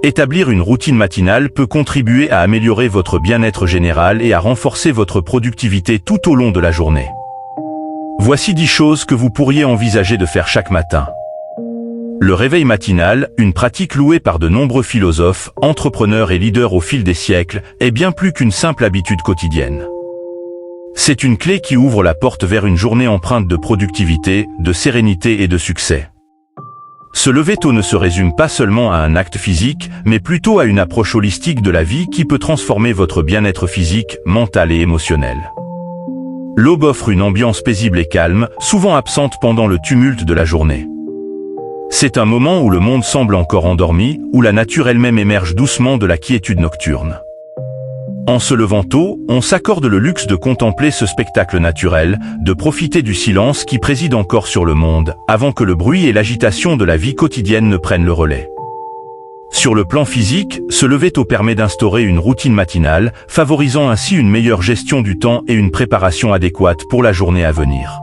Établir une routine matinale peut contribuer à améliorer votre bien-être général et à renforcer votre productivité tout au long de la journée. Voici 10 choses que vous pourriez envisager de faire chaque matin. Le réveil matinal, une pratique louée par de nombreux philosophes, entrepreneurs et leaders au fil des siècles, est bien plus qu'une simple habitude quotidienne. C'est une clé qui ouvre la porte vers une journée empreinte de productivité, de sérénité et de succès. Se lever tôt ne se résume pas seulement à un acte physique, mais plutôt à une approche holistique de la vie qui peut transformer votre bien-être physique, mental et émotionnel. L'aube offre une ambiance paisible et calme, souvent absente pendant le tumulte de la journée. C'est un moment où le monde semble encore endormi, où la nature elle-même émerge doucement de la quiétude nocturne. En se levant tôt, on s'accorde le luxe de contempler ce spectacle naturel, de profiter du silence qui préside encore sur le monde, avant que le bruit et l'agitation de la vie quotidienne ne prennent le relais. Sur le plan physique, se lever tôt permet d'instaurer une routine matinale, favorisant ainsi une meilleure gestion du temps et une préparation adéquate pour la journée à venir.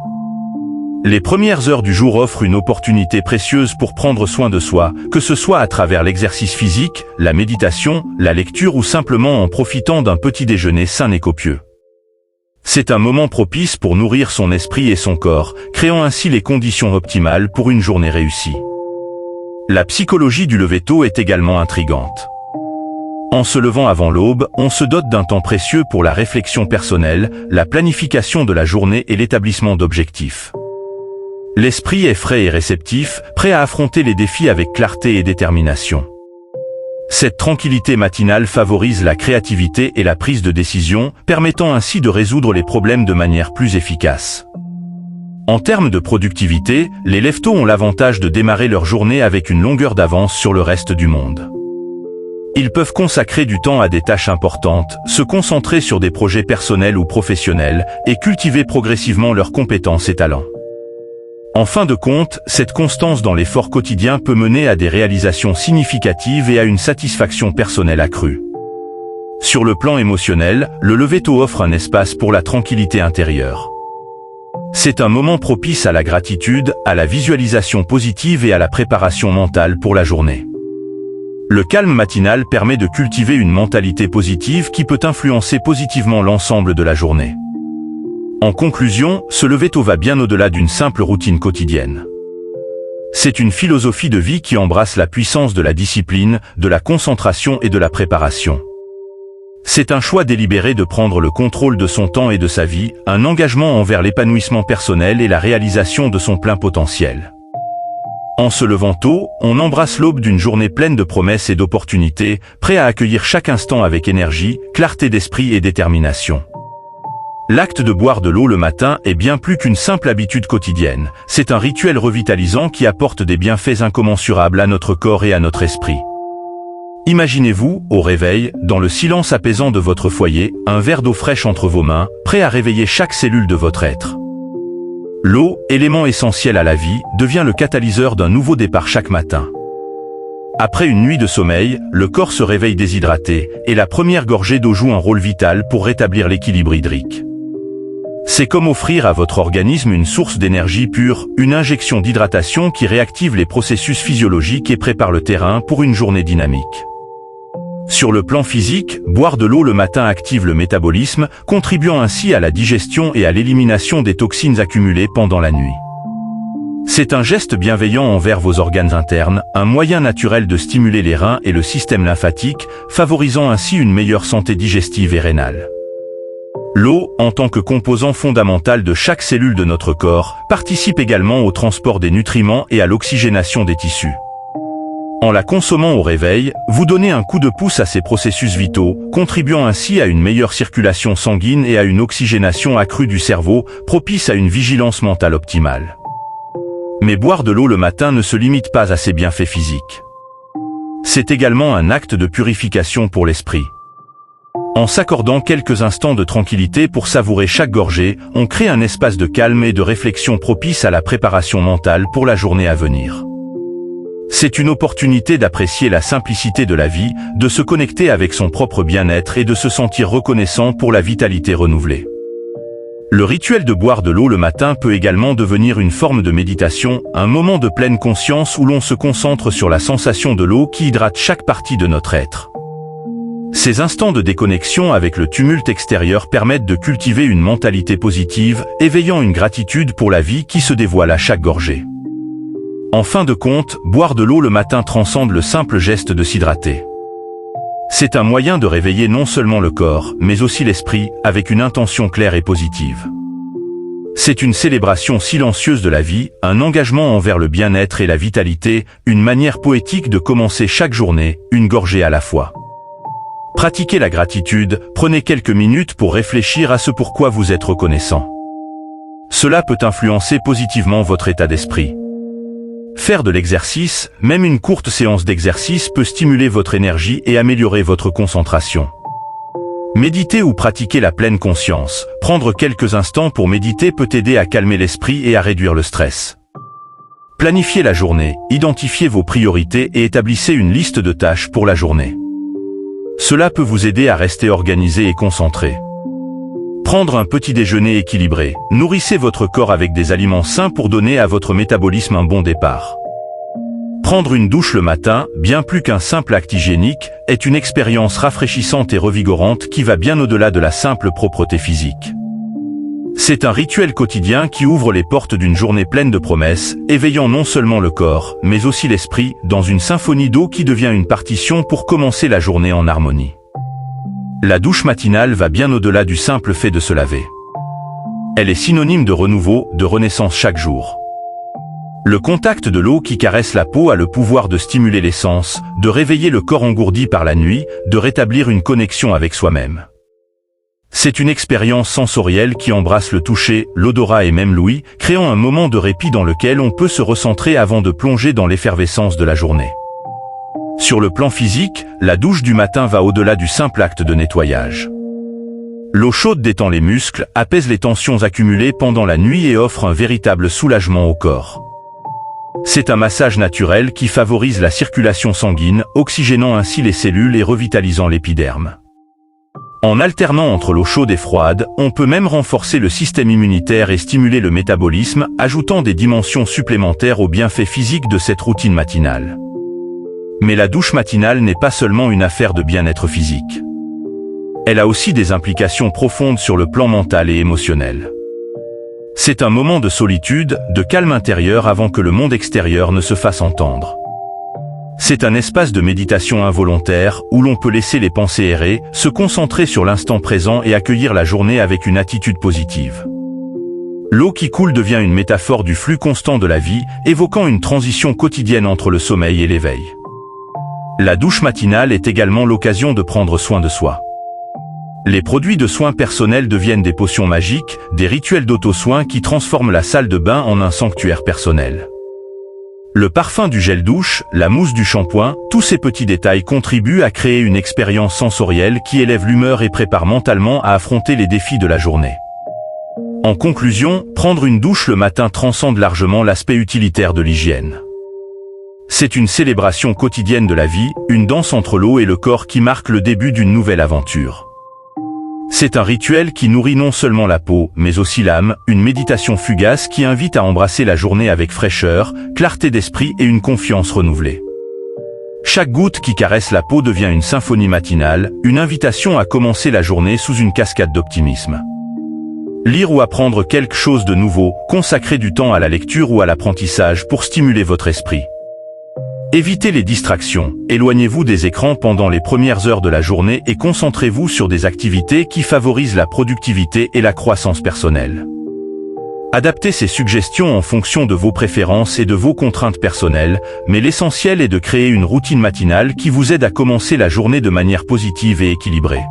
Les premières heures du jour offrent une opportunité précieuse pour prendre soin de soi, que ce soit à travers l'exercice physique, la méditation, la lecture ou simplement en profitant d'un petit déjeuner sain et copieux. C'est un moment propice pour nourrir son esprit et son corps, créant ainsi les conditions optimales pour une journée réussie. La psychologie du lever tôt est également intrigante. En se levant avant l'aube, on se dote d'un temps précieux pour la réflexion personnelle, la planification de la journée et l'établissement d'objectifs. L'esprit est frais et réceptif, prêt à affronter les défis avec clarté et détermination. Cette tranquillité matinale favorise la créativité et la prise de décision, permettant ainsi de résoudre les problèmes de manière plus efficace. En termes de productivité, les lève-tôt ont l'avantage de démarrer leur journée avec une longueur d'avance sur le reste du monde. Ils peuvent consacrer du temps à des tâches importantes, se concentrer sur des projets personnels ou professionnels, et cultiver progressivement leurs compétences et talents. En fin de compte, cette constance dans l'effort quotidien peut mener à des réalisations significatives et à une satisfaction personnelle accrue. Sur le plan émotionnel, le lever tôt offre un espace pour la tranquillité intérieure. C'est un moment propice à la gratitude, à la visualisation positive et à la préparation mentale pour la journée. Le calme matinal permet de cultiver une mentalité positive qui peut influencer positivement l'ensemble de la journée. En conclusion, se lever tôt va bien au-delà d'une simple routine quotidienne. C'est une philosophie de vie qui embrasse la puissance de la discipline, de la concentration et de la préparation. C'est un choix délibéré de prendre le contrôle de son temps et de sa vie, un engagement envers l'épanouissement personnel et la réalisation de son plein potentiel. En se levant tôt, on embrasse l'aube d'une journée pleine de promesses et d'opportunités, prêt à accueillir chaque instant avec énergie, clarté d'esprit et détermination. L'acte de boire de l'eau le matin est bien plus qu'une simple habitude quotidienne, c'est un rituel revitalisant qui apporte des bienfaits incommensurables à notre corps et à notre esprit. Imaginez-vous, au réveil, dans le silence apaisant de votre foyer, un verre d'eau fraîche entre vos mains, prêt à réveiller chaque cellule de votre être. L'eau, élément essentiel à la vie, devient le catalyseur d'un nouveau départ chaque matin. Après une nuit de sommeil, le corps se réveille déshydraté, et la première gorgée d'eau joue un rôle vital pour rétablir l'équilibre hydrique. C'est comme offrir à votre organisme une source d'énergie pure, une injection d'hydratation qui réactive les processus physiologiques et prépare le terrain pour une journée dynamique. Sur le plan physique, boire de l'eau le matin active le métabolisme, contribuant ainsi à la digestion et à l'élimination des toxines accumulées pendant la nuit. C'est un geste bienveillant envers vos organes internes, un moyen naturel de stimuler les reins et le système lymphatique, favorisant ainsi une meilleure santé digestive et rénale. L'eau, en tant que composant fondamental de chaque cellule de notre corps, participe également au transport des nutriments et à l'oxygénation des tissus. En la consommant au réveil, vous donnez un coup de pouce à ces processus vitaux, contribuant ainsi à une meilleure circulation sanguine et à une oxygénation accrue du cerveau, propice à une vigilance mentale optimale. Mais boire de l'eau le matin ne se limite pas à ses bienfaits physiques. C'est également un acte de purification pour l'esprit. En s'accordant quelques instants de tranquillité pour savourer chaque gorgée, on crée un espace de calme et de réflexion propice à la préparation mentale pour la journée à venir. C'est une opportunité d'apprécier la simplicité de la vie, de se connecter avec son propre bien-être et de se sentir reconnaissant pour la vitalité renouvelée. Le rituel de boire de l'eau le matin peut également devenir une forme de méditation, un moment de pleine conscience où l'on se concentre sur la sensation de l'eau qui hydrate chaque partie de notre être. Ces instants de déconnexion avec le tumulte extérieur permettent de cultiver une mentalité positive, éveillant une gratitude pour la vie qui se dévoile à chaque gorgée. En fin de compte, boire de l'eau le matin transcende le simple geste de s'hydrater. C'est un moyen de réveiller non seulement le corps, mais aussi l'esprit, avec une intention claire et positive. C'est une célébration silencieuse de la vie, un engagement envers le bien-être et la vitalité, une manière poétique de commencer chaque journée, une gorgée à la fois. Pratiquez la gratitude, prenez quelques minutes pour réfléchir à ce pourquoi vous êtes reconnaissant. Cela peut influencer positivement votre état d'esprit. Faire de l'exercice, même une courte séance d'exercice peut stimuler votre énergie et améliorer votre concentration. Méditer ou pratiquer la pleine conscience, prendre quelques instants pour méditer peut aider à calmer l'esprit et à réduire le stress. Planifiez la journée, identifiez vos priorités et établissez une liste de tâches pour la journée. Cela peut vous aider à rester organisé et concentré. Prendre un petit déjeuner équilibré, nourrissez votre corps avec des aliments sains pour donner à votre métabolisme un bon départ. Prendre une douche le matin, bien plus qu'un simple acte hygiénique, est une expérience rafraîchissante et revigorante qui va bien au-delà de la simple propreté physique. C'est un rituel quotidien qui ouvre les portes d'une journée pleine de promesses, éveillant non seulement le corps, mais aussi l'esprit, dans une symphonie d'eau qui devient une partition pour commencer la journée en harmonie. La douche matinale va bien au-delà du simple fait de se laver. Elle est synonyme de renouveau, de renaissance chaque jour. Le contact de l'eau qui caresse la peau a le pouvoir de stimuler les sens, de réveiller le corps engourdi par la nuit, de rétablir une connexion avec soi-même. C'est une expérience sensorielle qui embrasse le toucher, l'odorat et même l'ouïe, créant un moment de répit dans lequel on peut se recentrer avant de plonger dans l'effervescence de la journée. Sur le plan physique, la douche du matin va au-delà du simple acte de nettoyage. L'eau chaude détend les muscles, apaise les tensions accumulées pendant la nuit et offre un véritable soulagement au corps. C'est un massage naturel qui favorise la circulation sanguine, oxygénant ainsi les cellules et revitalisant l'épiderme. En alternant entre l'eau chaude et froide, on peut même renforcer le système immunitaire et stimuler le métabolisme, ajoutant des dimensions supplémentaires aux bienfaits physiques de cette routine matinale. Mais la douche matinale n'est pas seulement une affaire de bien-être physique. Elle a aussi des implications profondes sur le plan mental et émotionnel. C'est un moment de solitude, de calme intérieur avant que le monde extérieur ne se fasse entendre. C'est un espace de méditation involontaire où l'on peut laisser les pensées errer, se concentrer sur l'instant présent et accueillir la journée avec une attitude positive. L'eau qui coule devient une métaphore du flux constant de la vie, évoquant une transition quotidienne entre le sommeil et l'éveil. La douche matinale est également l'occasion de prendre soin de soi. Les produits de soins personnels deviennent des potions magiques, des rituels d'auto-soin qui transforment la salle de bain en un sanctuaire personnel. Le parfum du gel douche, la mousse du shampoing, tous ces petits détails contribuent à créer une expérience sensorielle qui élève l'humeur et prépare mentalement à affronter les défis de la journée. En conclusion, prendre une douche le matin transcende largement l'aspect utilitaire de l'hygiène. C'est une célébration quotidienne de la vie, une danse entre l'eau et le corps qui marque le début d'une nouvelle aventure. C'est un rituel qui nourrit non seulement la peau, mais aussi l'âme, une méditation fugace qui invite à embrasser la journée avec fraîcheur, clarté d'esprit et une confiance renouvelée. Chaque goutte qui caresse la peau devient une symphonie matinale, une invitation à commencer la journée sous une cascade d'optimisme. Lire ou apprendre quelque chose de nouveau, consacrer du temps à la lecture ou à l'apprentissage pour stimuler votre esprit. Évitez les distractions, éloignez-vous des écrans pendant les premières heures de la journée et concentrez-vous sur des activités qui favorisent la productivité et la croissance personnelle. Adaptez ces suggestions en fonction de vos préférences et de vos contraintes personnelles, mais l'essentiel est de créer une routine matinale qui vous aide à commencer la journée de manière positive et équilibrée.